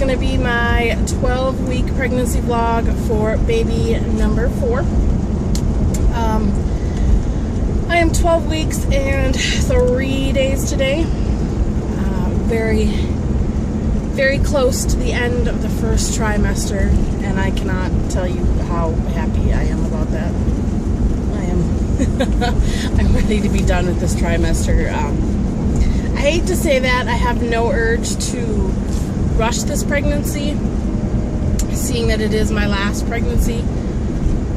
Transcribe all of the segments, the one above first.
going to be my 12-week pregnancy vlog for baby number 4. I am 12 weeks and 3 days today. Very, very close to the end of the first trimester, and I cannot tell you how happy I am about that. I am I'm ready to be done with this trimester. I hate to say that. I have no urge to rush this pregnancy, seeing that it is my last pregnancy.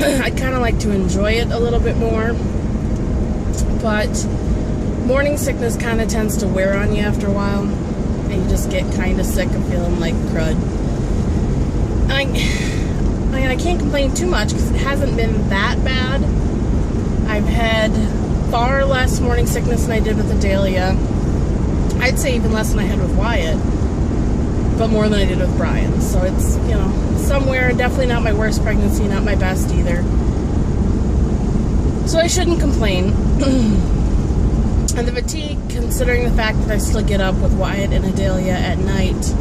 I'd kind of like to enjoy it a little bit more, but morning sickness kind of tends to wear on you after a while, and you just get kind of sick of feeling like crud. I can't complain too much because it hasn't been that bad. I've had far less morning sickness than I did with Adalia. I'd say even less than I had with Wyatt, but more than I did with Brian. So it's, you know, somewhere. Definitely not my worst pregnancy, not my best either. So I shouldn't complain. And the fatigue, considering the fact that I still get up with Wyatt and Adalia at night,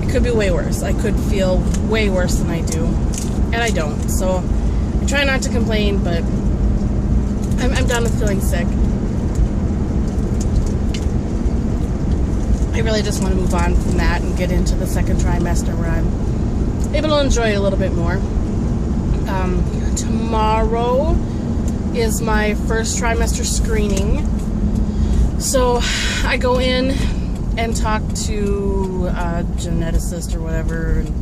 it could be way worse. I could feel way worse than I do, and I don't. So I try not to complain, but I'm done with feeling sick. I really just want to move on from that and get into the second trimester where I'm able to enjoy it a little bit more. Tomorrow is my first trimester screening. So I go in and talk to a geneticist or whatever, and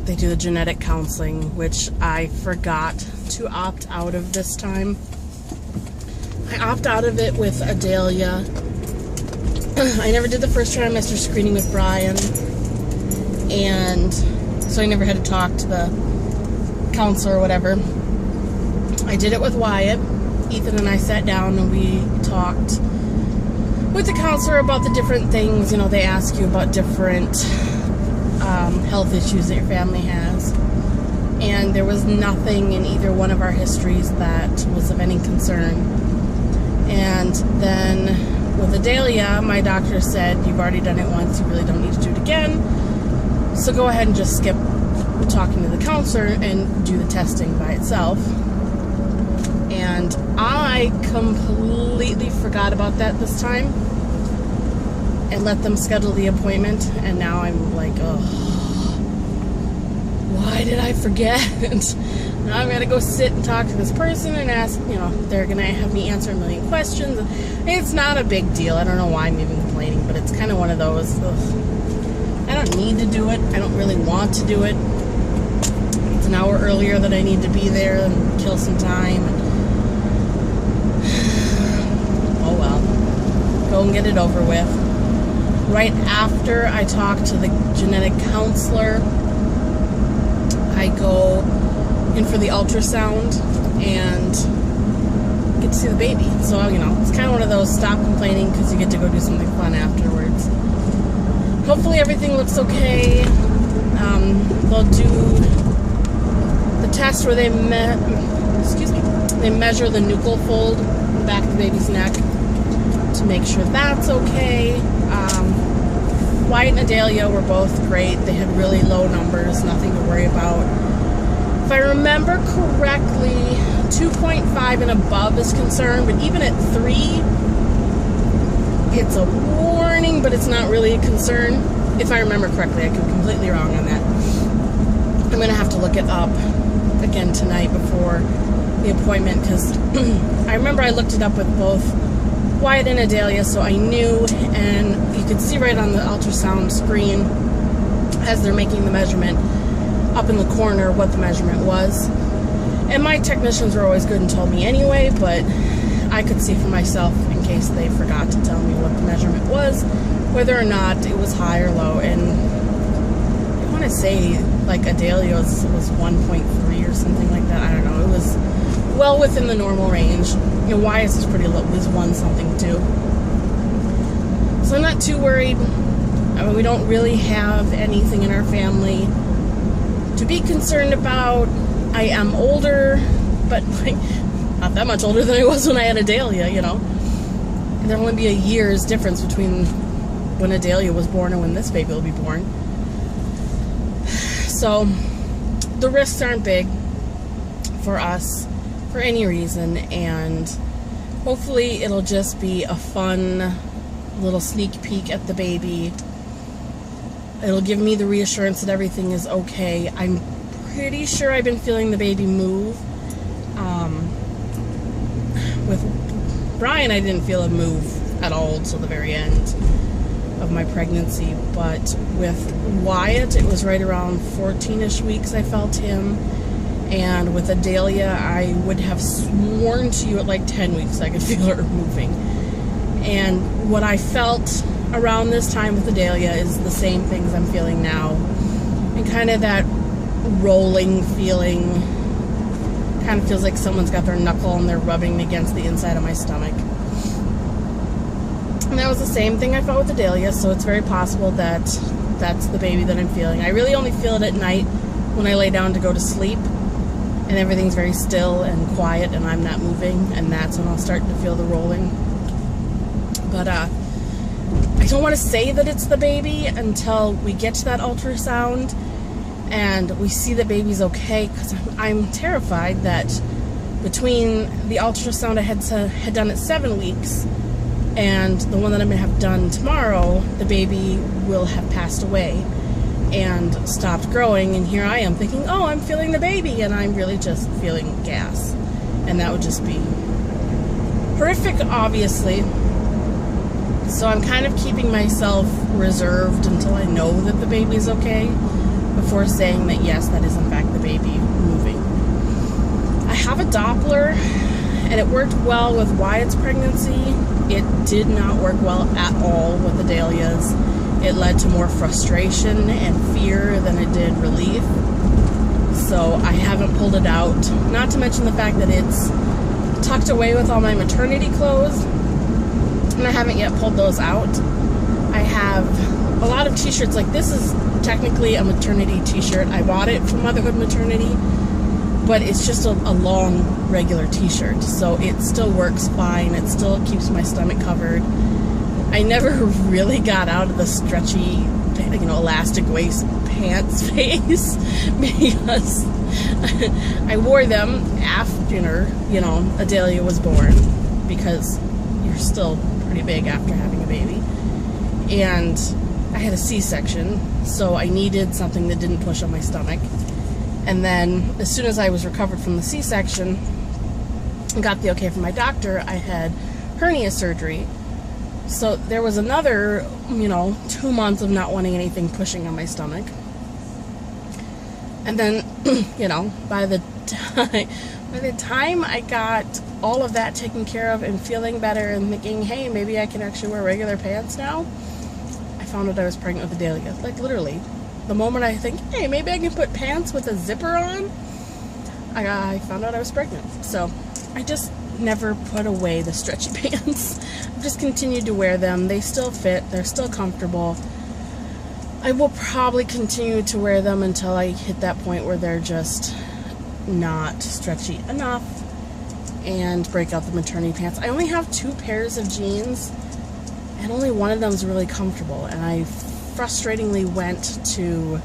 they do the genetic counseling, which I forgot to opt out of this time. I opt out of it with Adalia. I never did the first trimester screening with Brian, and so I never had to talk to the counselor or whatever. I did it with Wyatt. Ethan and I sat down and we talked with the counselor about the different things. You know, they ask you about different health issues that your family has, and there was nothing in either one of our histories that was of any concern. And then with Adalia, my doctor said, you've already done it once, you really don't need to do it again, so go ahead and just skip talking to the counselor and do the testing by itself. And I completely forgot about that this time and let them schedule the appointment, and now I'm like, oh, why did I forget? Now I'm gonna go sit and talk to this person and ask, you know, they're gonna have me answer a million questions. It's not a big deal. I don't know why I'm even complaining, but it's kind of one of those, I don't need to do it. I don't really want to do it. It's an hour earlier that I need to be there and kill some time. Oh well, go and get it over with. Right after I talk to the genetic counselor, I go in for the ultrasound and get to see the baby. So, you know, it's kind of one of those stop complaining because you get to go do something fun afterwards. Hopefully everything looks okay. They'll do the test where they measure the nuchal fold in the back of the baby's neck to make sure that's okay. Wyatt and Adalia were both great. They had really low numbers, nothing to worry about. If I remember correctly, 2.5 and above is concerned, but even at 3, it's a warning, but it's not really a concern. If I remember correctly, I could be completely wrong on that. I'm going to have to look it up again tonight before the appointment, because I remember I looked it up with both Wyatt and Adalia, so I knew, and you could see right on the ultrasound screen as they're making the measurement up in the corner what the measurement was. And my technicians were always good and told me anyway, but I could see for myself in case they forgot to tell me what the measurement was, whether or not it was high or low. And I want to say like Adalia's was 1.3 or something like that. I don't know. It was well within the normal range. You know, Wyatt's is pretty low. It was 1 something too. So I'm not too worried. I mean, we don't really have anything in our family to be concerned about. I am older, but like not that much older than I was when I had Adalia, you know. And there'll only be a year's difference between when Adalia was born and when this baby will be born. So the risks aren't big for us for any reason, and hopefully it'll just be a fun little sneak peek at the baby. It'll give me the reassurance that everything is okay. I'm pretty sure I've been feeling the baby move. With Brian, I didn't feel a move at all till the very end of my pregnancy, but with Wyatt, it was right around 14-ish weeks I felt him, and with Adalia, I would have sworn to you at like 10 weeks I could feel her moving. And what I felt around this time with Adalia is the same things I'm feeling now, and kind of that rolling feeling. Kind of feels like someone's got their knuckle and they're rubbing against the inside of my stomach. And that was the same thing I felt with Adalia, so it's very possible that that's the baby that I'm feeling. I really only feel it at night when I lay down to go to sleep, and everything's very still and quiet and I'm not moving, and that's when I'll start to feel the rolling. But I don't want to say that it's the baby until we get to that ultrasound and we see the baby's okay, because I'm terrified that between the ultrasound I had done at 7 weeks and the one that I'm going to have done tomorrow, the baby will have passed away and stopped growing, and here I am thinking, oh, I'm feeling the baby, and I'm really just feeling gas. And that would just be horrific, obviously. So I'm kind of keeping myself reserved until I know that the baby's okay before saying that yes, that is in fact the baby moving. I have a Doppler, and it worked well with Wyatt's pregnancy. It did not work well at all with Adalia's. It led to more frustration and fear than it did relief. So I haven't pulled it out. Not to mention the fact that it's tucked away with all my maternity clothes, and I haven't yet pulled those out. I have a lot of t-shirts. Like, this is technically a maternity t-shirt. I bought it from Motherhood Maternity, but it's just a long regular t-shirt, so it still works fine. It still keeps my stomach covered. I never really got out of the stretchy, elastic waist pants phase because I wore them after, Adalia was born, because you're still pretty big after having a baby. And I had a C-section, so I needed something that didn't push on my stomach. And then as soon as I was recovered from the C-section and got the okay from my doctor, I had hernia surgery. So there was another, 2 months of not wanting anything pushing on my stomach. And then, by the time I got all of that taken care of and feeling better and thinking, hey, maybe I can actually wear regular pants now, I found out I was pregnant with Adalia. Like, literally. The moment I think, hey, maybe I can put pants with a zipper on, I found out I was pregnant. So I just never put away the stretchy pants. I've just continued to wear them. They still fit. They're still comfortable. I will probably continue to wear them until I hit that point where they're just not stretchy enough, and break out the maternity pants. I only have 2 pairs of jeans, and only one of them is really comfortable, and I frustratingly went to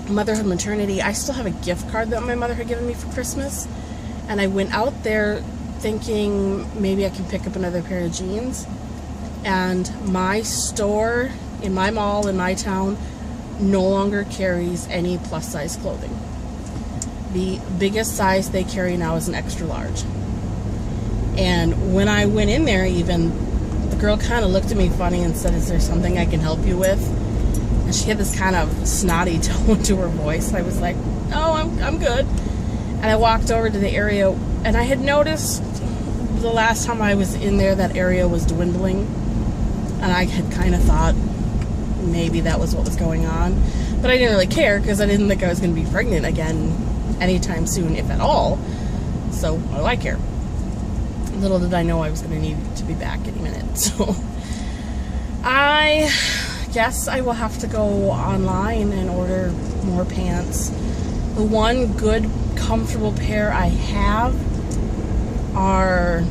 Motherhood Maternity. I still have a gift card that my mother had given me for Christmas, and I went out there thinking maybe I can pick up another pair of jeans, and my store in my mall in my town no longer carries any plus size clothing. The biggest size they carry now is an extra large. And when I went in there, even, the girl kind of looked at me funny and said, is there something I can help you with? And she had this kind of snotty tone to her voice. I was like, oh, I'm good. And I walked over to the area, and I had noticed the last time I was in there, that area was dwindling. And I had kind of thought maybe that was what was going on. But I didn't really care, because I didn't think I was going to be pregnant again anytime soon, if at all. So what do I care? Little did I know I was going to need to be back any minute. So I guess I will have to go online and order more pants. The one good, comfortable pair I have are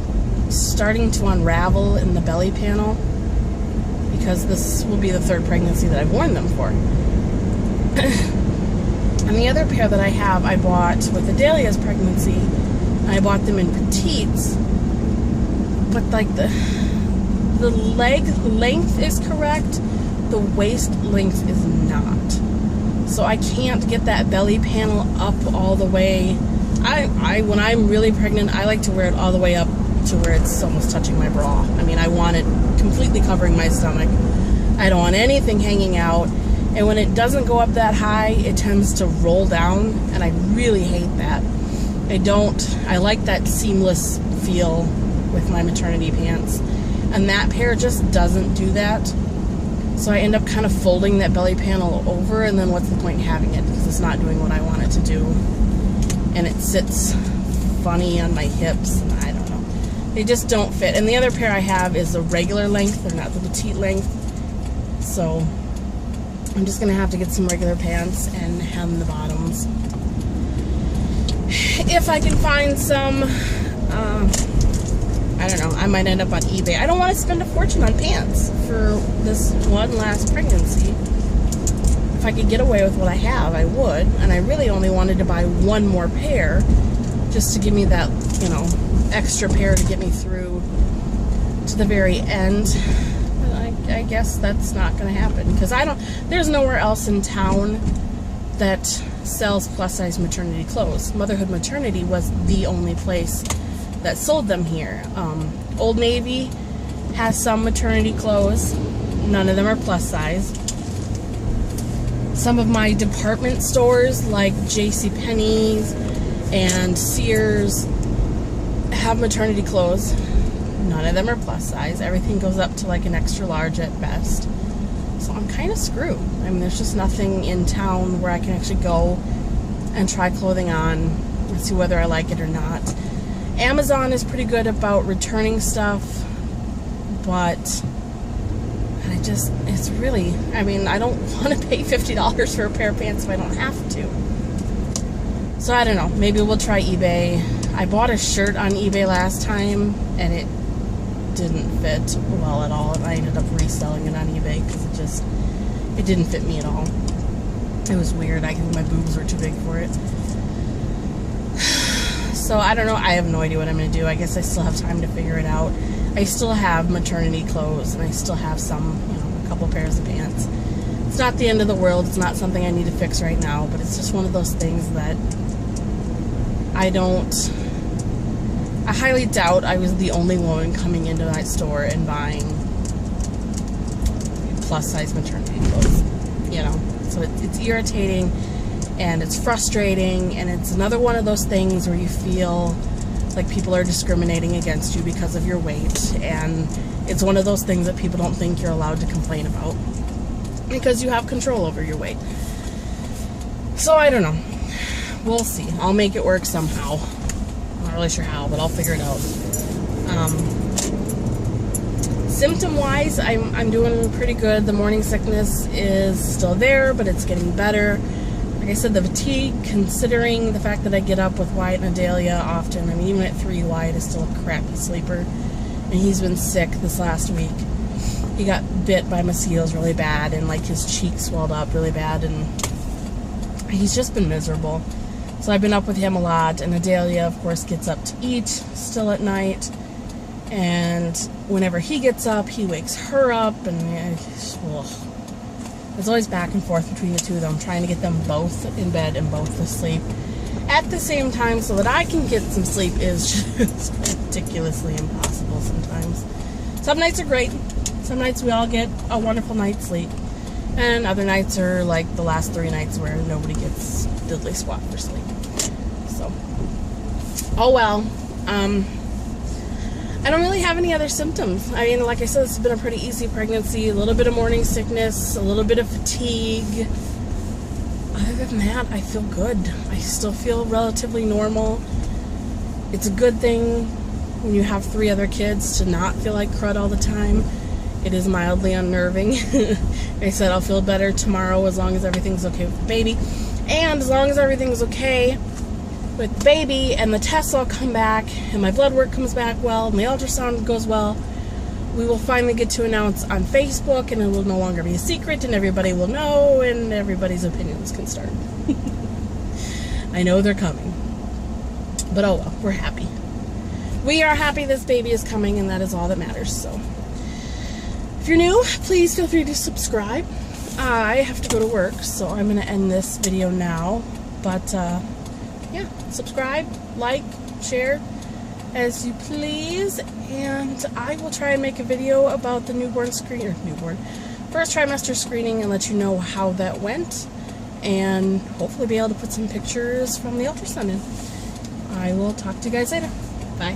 starting to unravel in the belly panel. because this will be the third pregnancy that I've worn them for. And the other pair that I have, I bought with Adelia's pregnancy. I bought them in petites, but like the leg length is correct, the waist length is not. So I can't get that belly panel up all the way. When I'm really pregnant, I like to wear it all the way up to where it's almost touching my bra. I mean, I want it completely covering my stomach. I don't want anything hanging out. And when it doesn't go up that high, it tends to roll down, and I really hate that. I like that seamless feel with my maternity pants. And that pair just doesn't do that. So I end up kind of folding that belly panel over, and then what's the point in having it? Because it's not doing what I want it to do. And it sits funny on my hips, and I don't know. They just don't fit. And the other pair I have is a regular length, they're not the petite length. So I'm just going to have to get some regular pants and hem the bottoms. If I can find some, I don't know, I might end up on eBay. I don't want to spend a fortune on pants for this one last pregnancy. If I could get away with what I have, I would. And I really only wanted to buy one more pair just to give me that, you know, extra pair to get me through to the very end. I guess that's not going to happen because there's nowhere else in town that sells plus-size maternity clothes. Motherhood Maternity was the only place that sold them here. Old Navy has some maternity clothes. None of them are plus-size. Some of my department stores like JCPenney's and Sears have maternity clothes. None of them are plus size. Everything goes up to like an extra large at best. So I'm kind of screwed. I mean, there's just nothing in town where I can actually go and try clothing on and see whether I like it or not. Amazon is pretty good about returning stuff, but it's really, I mean, I don't want to pay $50 for a pair of pants if I don't have to. So I don't know. Maybe we'll try eBay. I bought a shirt on eBay last time, and it didn't fit well at all, and I ended up reselling it on eBay because it didn't fit me at all. It was weird. I think my boobs were too big for it. So I don't know. I have no idea what I'm going to do. I guess I still have time to figure it out. I still have maternity clothes, and I still have some, you know, a couple pairs of pants. It's not the end of the world. It's not something I need to fix right now, but it's just one of those things that I highly doubt I was the only woman coming into that store and buying plus-size maternity clothes, you know. So it's irritating, and it's frustrating, and it's another one of those things where you feel like people are discriminating against you because of your weight, and it's one of those things that people don't think you're allowed to complain about because you have control over your weight. So I don't know. We'll see. I'll make it work somehow. I'm not really sure how, but I'll figure it out. Symptom-wise, I'm doing pretty good. The morning sickness is still there, but it's getting better. Like I said, the fatigue, considering the fact that I get up with Wyatt and Adelia often, I mean, even at 3, Wyatt is still a crappy sleeper, and he's been sick this last week. He got bit by mosquitoes really bad, and like his cheek swelled up really bad, and he's just been miserable. So I've been up with him a lot, and Adelia, of course, gets up to eat still at night, and whenever he gets up, he wakes her up, and it's always back and forth between the two of them, trying to get them both in bed and both asleep at the same time so that I can get some sleep is just ridiculously impossible sometimes. Some nights are great. Some nights we all get a wonderful night's sleep, and other nights are like the last 3 nights where nobody gets diddly squat for sleep. So, oh well. I don't really have any other symptoms. I mean, like I said, it's been a pretty easy pregnancy. A little bit of morning sickness, a little bit of fatigue. Other than that, I feel good. I still feel relatively normal. It's a good thing when you have 3 other kids to not feel like crud all the time. It is mildly unnerving. Like I said, I'll feel better tomorrow as long as everything's okay with the baby. And as long as everything's okay with the baby and the tests all come back and my blood work comes back well and the ultrasound goes well, we will finally get to announce on Facebook, and it will no longer be a secret, and everybody will know, and everybody's opinions can start. I know they're coming. But oh well, we're happy. We are happy this baby is coming, and that is all that matters. So, if you're new, please feel free to subscribe. I have to go to work, so I'm going to end this video now. But, yeah, subscribe, like, share, as you please. And I will try and make a video about the first trimester screening, and let you know how that went. And hopefully be able to put some pictures from the ultrasound in. I will talk to you guys later. Bye.